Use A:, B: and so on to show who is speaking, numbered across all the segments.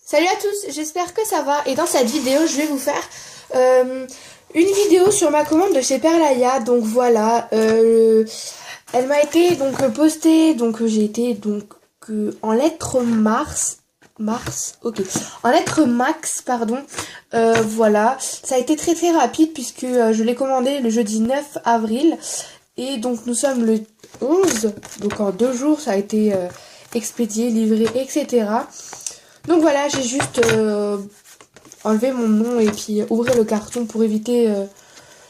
A: Salut à tous, j'espère que ça va et dans cette vidéo je vais vous faire une vidéo sur ma commande de chez Perlaya. Donc voilà, elle m'a été donc postée, donc j'ai été donc en lettres en lettres max pardon. Voilà, ça a été très rapide puisque je l'ai commandé le jeudi 9 avril et donc nous sommes le 11, donc en 2 jours ça a été expédié, livré, etc. Donc voilà, j'ai juste enlevé mon nom et puis ouvrir le carton pour éviter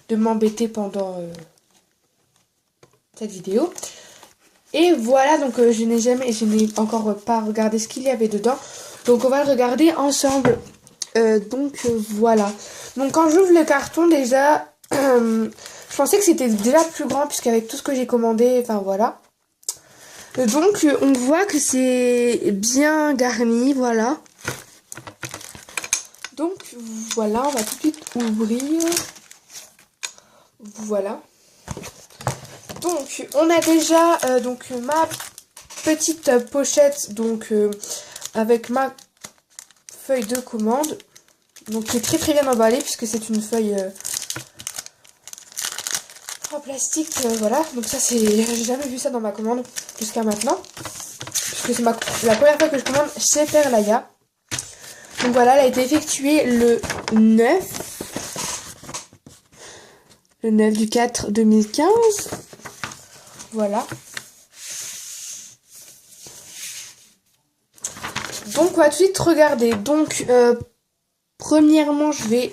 A: de m'embêter pendant cette vidéo. Et voilà, donc je n'ai encore pas regardé ce qu'il y avait dedans. Donc on va le regarder ensemble. Voilà. Donc quand j'ouvre le carton déjà, je pensais que c'était déjà plus grand puisqu'avec tout ce que j'ai commandé, enfin voilà. Donc on voit que c'est bien garni, voilà. Donc voilà, on va tout de suite ouvrir. Voilà. Donc on a déjà donc ma petite pochette donc avec ma feuille de commande. Donc qui est très bien emballée puisque c'est une feuille en plastique. Voilà. Donc ça c'est. J'ai jamais vu ça dans ma commande jusqu'à maintenant. Puisque c'est la première fois que je commande chez Perlaya. Donc voilà, elle a été effectuée le 9 du 4 2015. Voilà. Donc on va tout de suite regarder. Donc premièrement je vais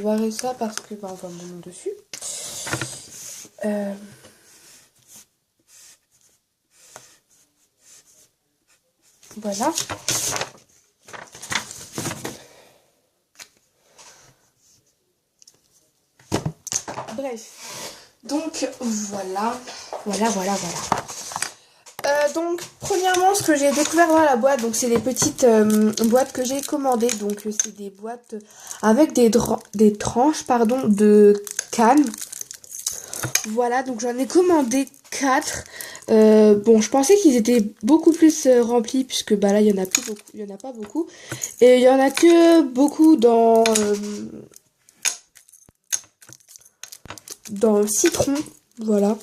A: voir ça parce que on voit mon nom dessus. Voilà. Bref. Donc voilà. Voilà. Donc premièrement ce que j'ai découvert dans la boîte, donc c'est les petites boîtes que j'ai commandées. Donc c'est des boîtes avec des tranches pardon de canne. Voilà, donc j'en ai commandé 4. Bon, je pensais qu'ils étaient beaucoup plus remplis puisque bah là il y en a plus beaucoup, il y en a pas beaucoup et il y en a que beaucoup dans le citron, voilà.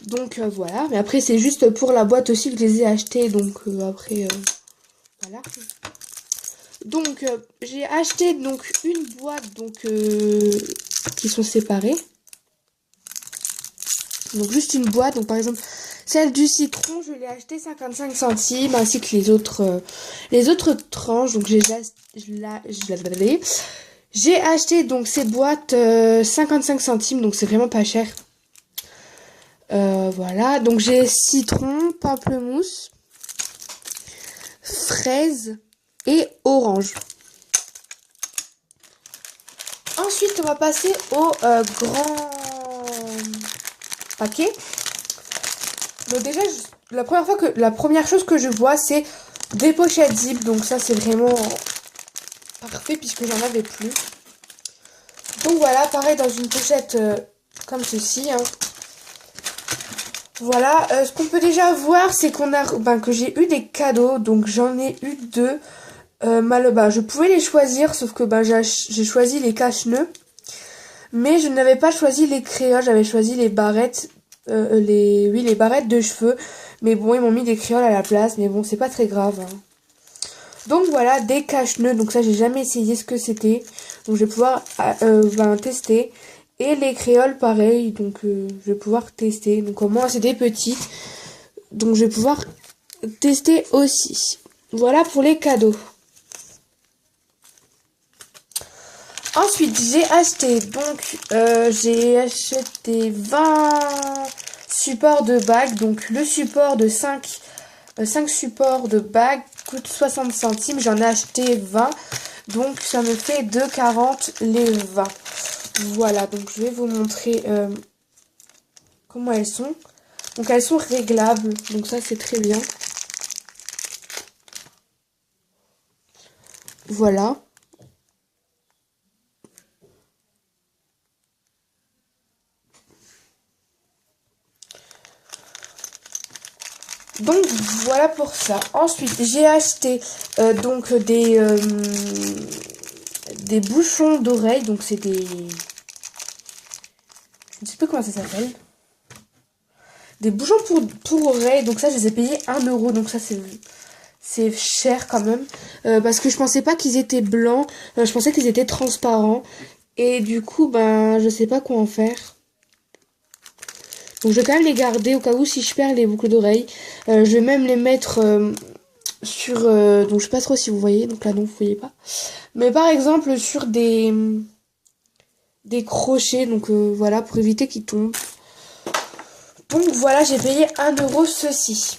A: Donc voilà, mais après c'est juste pour la boîte aussi que je les ai achetés, donc après voilà. Donc j'ai acheté donc une boîte donc qui sont séparées. Donc juste une boîte, donc par exemple celle du citron je l'ai acheté 55 centimes ainsi que les autres tranches. Donc j'ai acheté donc ces boîtes 55 centimes, donc c'est vraiment pas cher. Voilà, donc j'ai citron, pamplemousse, fraise et orange. Ensuite, on va passer au grand paquet. Donc déjà, la première chose que je vois, c'est des pochettes zip. Donc ça, c'est vraiment parfait puisque j'en avais plus. Donc voilà, pareil dans une pochette comme ceci. Hein. Voilà, ce qu'on peut déjà voir, c'est que j'ai eu des cadeaux. Donc j'en ai eu 2. Je pouvais les choisir, sauf que j'ai choisi les cache-nœuds. Mais je n'avais pas choisi les créoles, j'avais choisi les barrettes, les barrettes de cheveux. Mais bon, ils m'ont mis des créoles à la place, mais bon, c'est pas très grave. Hein. Donc voilà, des cache-nœuds, donc ça j'ai jamais essayé ce que c'était. Donc je vais pouvoir tester. Et les créoles pareil, donc je vais pouvoir tester. Donc au moins c'est des petites, donc je vais pouvoir tester aussi. Voilà pour les cadeaux. Ensuite, j'ai acheté 20 supports de bagues. Donc le support de 5 supports de bagues coûte 60 centimes. J'en ai acheté 20. Donc ça me fait 2,40 les 20. Voilà, donc je vais vous montrer comment elles sont. Donc elles sont réglables. Donc ça c'est très bien. Voilà. Donc Voilà pour ça. Ensuite, j'ai acheté donc des bouchons d'oreilles. Donc c'est des... Je ne sais plus comment ça s'appelle. Des bouchons pour oreilles. Donc ça, je les ai payés 1 €. Donc ça, c'est cher quand même. Parce que je pensais pas qu'ils étaient blancs. Je pensais qu'ils étaient transparents. Et du coup, ben, je sais pas quoi en faire. Donc je vais quand même les garder au cas où si je perds les boucles d'oreilles. Je vais même les mettre sur... donc je sais pas trop si vous voyez. Donc là, non, vous voyez pas. Mais par exemple, sur des crochets. Donc voilà, pour éviter qu'ils tombent. Donc voilà, j'ai payé 1 € ceci.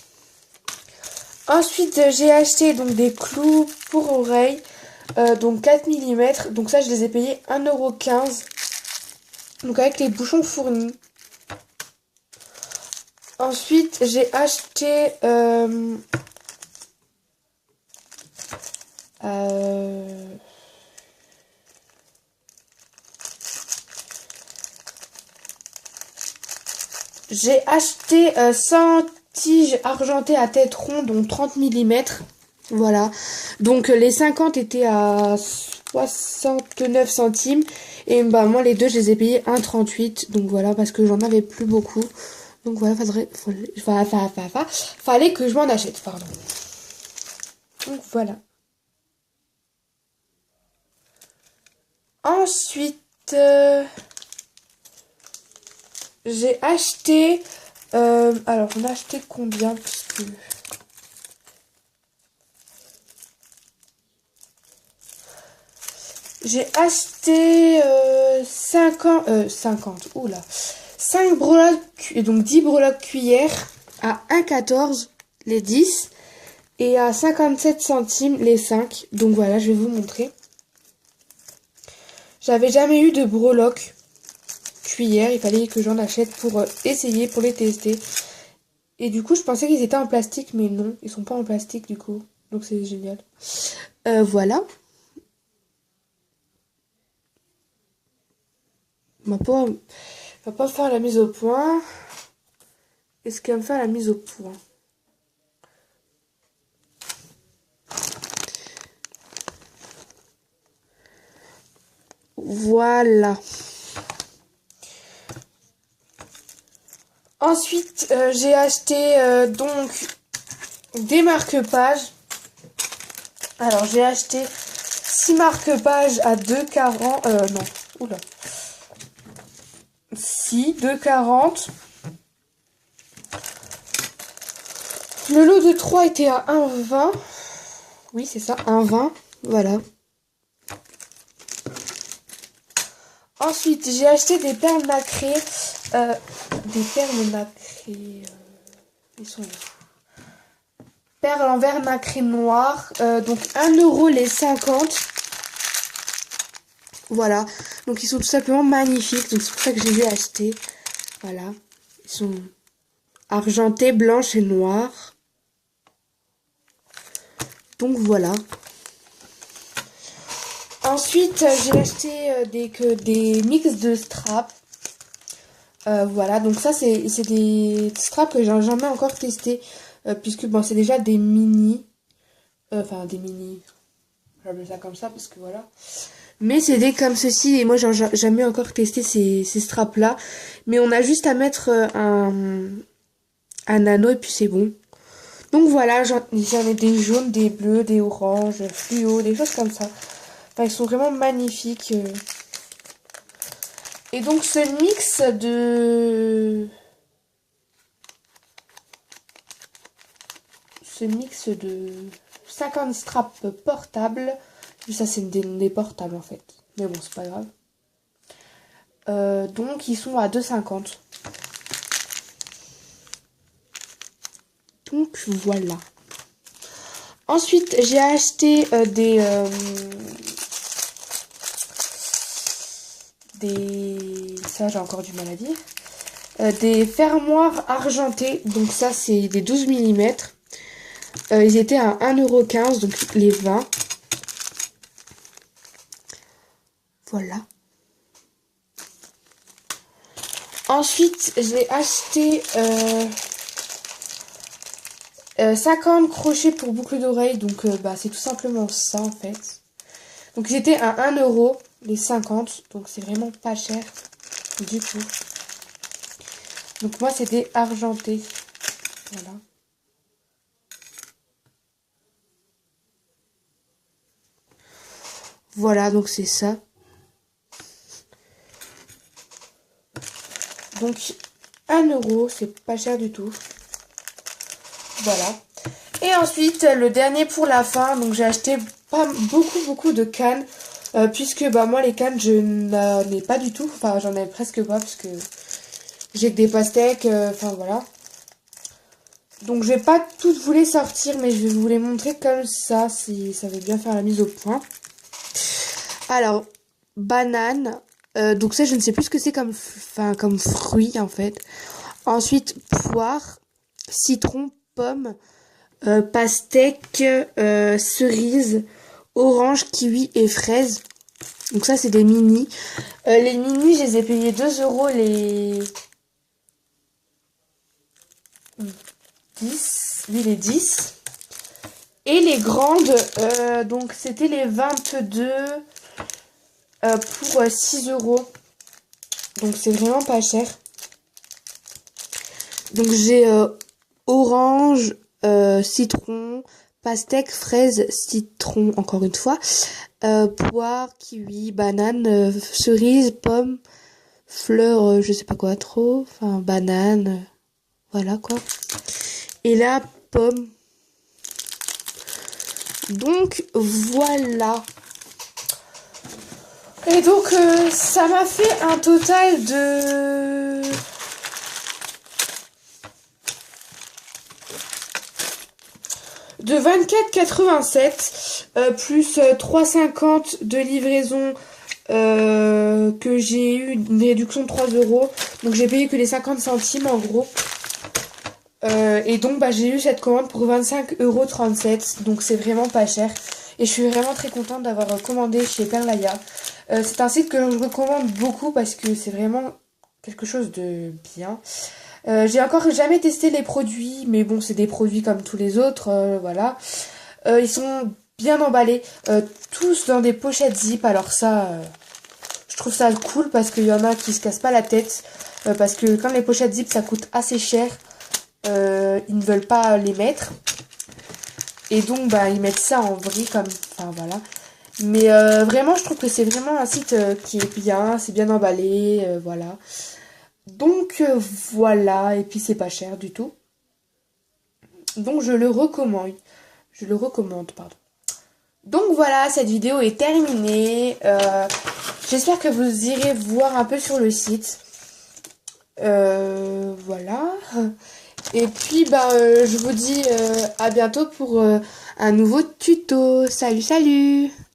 A: Ensuite, j'ai acheté donc des clous pour oreilles. Donc 4 mm. Donc ça, je les ai payés 1,15 €. Donc avec les bouchons fournis. Ensuite, j'ai acheté j'ai acheté 100 tiges argentées à tête ronde, donc 30 mm. Voilà. Donc les 50 étaient à 69 centimes. Et bah moi les deux, je les ai payés 1,38 €. Donc voilà, parce que j'en avais plus beaucoup. Donc voilà, fallait que je m'en achète, pardon. Donc voilà. Ensuite, j'ai acheté... alors, on a acheté combien? Parce que... J'ai acheté 50, oula. 5 breloques, et donc 10 breloques cuillères à 1,14 les 10 et à 57 centimes les 5. Donc voilà, je vais vous montrer. J'avais jamais eu de breloques cuillères, il fallait que j'en achète pour essayer, pour les tester. Et du coup, je pensais qu'ils étaient en plastique, mais non, ils sont pas en plastique du coup. Donc c'est génial. Voilà. On va pas faire la mise au point. Est-ce qu'elle va me faire la mise au point? Voilà. Ensuite, j'ai acheté donc des marque-pages. Alors, j'ai acheté 6 marque-pages à 2,40. Non, oula. Si, 2,40. Le lot de 3 était à 1,20. Oui, c'est ça, 1,20. Voilà. Ensuite, j'ai acheté des perles nacrées. Des perles nacrées. Ils sont où? Perles en verre nacré noir. Donc 1 € les 50. Voilà. Donc ils sont tout simplement magnifiques. Donc c'est pour ça que je les ai achetés. Voilà. Ils sont argentés, blanches et noires. Donc voilà. Ensuite, j'ai acheté des mix de straps. Voilà, donc ça c'est des straps que j'ai jamais encore testé. Puisque bon, c'est déjà des mini. Enfin, des mini. J'appelle ça comme ça parce que voilà. Mais c'est des comme ceci. Et moi, j'ai jamais encore testé ces straps là. Mais on a juste à mettre un anneau et puis c'est bon. Donc voilà, j'en ai des jaunes, des bleus, des oranges, fluo, des choses comme ça. Enfin, ils sont vraiment magnifiques. Et donc ce mix de... Ce mix de 50 straps portables. Ça c'est des portables en fait. Mais bon, c'est pas grave. Donc ils sont à 2,50. Donc voilà. Ensuite, j'ai acheté ça j'ai encore du mal à dire. Des fermoirs argentés. Donc ça c'est des 12 mm. Ils étaient à 1,15 €, donc les 20. Voilà. Ensuite, j'ai acheté 50 crochets pour boucle d'oreille, donc bah, c'est tout simplement ça en fait. Donc j'étais à 1 euro les 50, donc c'est vraiment pas cher du tout. Donc moi c'était argenté, voilà. Voilà, donc c'est ça. Donc 1 euro, c'est pas cher du tout. Voilà. Et ensuite, le dernier pour la fin, donc j'ai acheté pas beaucoup de cannes. Puisque bah moi les cannes je n'en ai pas du tout. Enfin j'en ai presque pas puisque j'ai que des pastèques. Enfin voilà. Donc je vais pas toutes vous les sortir, mais je vais vous les montrer comme ça si ça veut bien faire la mise au point. Alors, banane. Donc ça je ne sais plus ce que c'est comme fruit en fait. Ensuite poire, citron, pomme, pastèque, cerise, orange, kiwi et fraise. Donc ça c'est des mini. Les mini je les ai payés 2 euros les 10. Oui les 10. Et les grandes, donc c'était les 22 pour 6 euros. Donc c'est vraiment pas cher. Donc j'ai orange, citron, pastèque, fraise, citron, encore une fois, poire, kiwi, banane, cerise, pomme, fleur, je sais pas quoi trop, enfin banane, voilà quoi. Et là, pomme. Donc voilà. Et donc ça m'a fait un total de 24,87 plus 3,50 de livraison que j'ai eu une réduction de 3 euros. Donc j'ai payé que les 50 centimes en gros. Et donc bah, j'ai eu cette commande pour 25,37 €. Donc c'est vraiment pas cher. Et je suis vraiment très contente d'avoir commandé chez Perlaya. C'est un site que je recommande beaucoup parce que c'est vraiment quelque chose de bien. J'ai encore jamais testé les produits, mais bon, c'est des produits comme tous les autres, voilà. Ils sont bien emballés, tous dans des pochettes zip. Alors ça, je trouve ça cool parce qu'il y en a qui se cassent pas la tête. Parce que quand les pochettes zip, ça coûte assez cher, ils ne veulent pas les mettre. Et donc, bah, ils mettent ça en vrille comme... Enfin, voilà. Mais vraiment, je trouve que c'est vraiment un site qui est bien, c'est bien emballé, voilà. Donc voilà, et puis c'est pas cher du tout. Donc je le recommande. Je le recommande, pardon. Donc voilà, cette vidéo est terminée. J'espère que vous irez voir un peu sur le site. Voilà. Et puis bah je vous dis à bientôt pour un nouveau tuto. Salut, salut!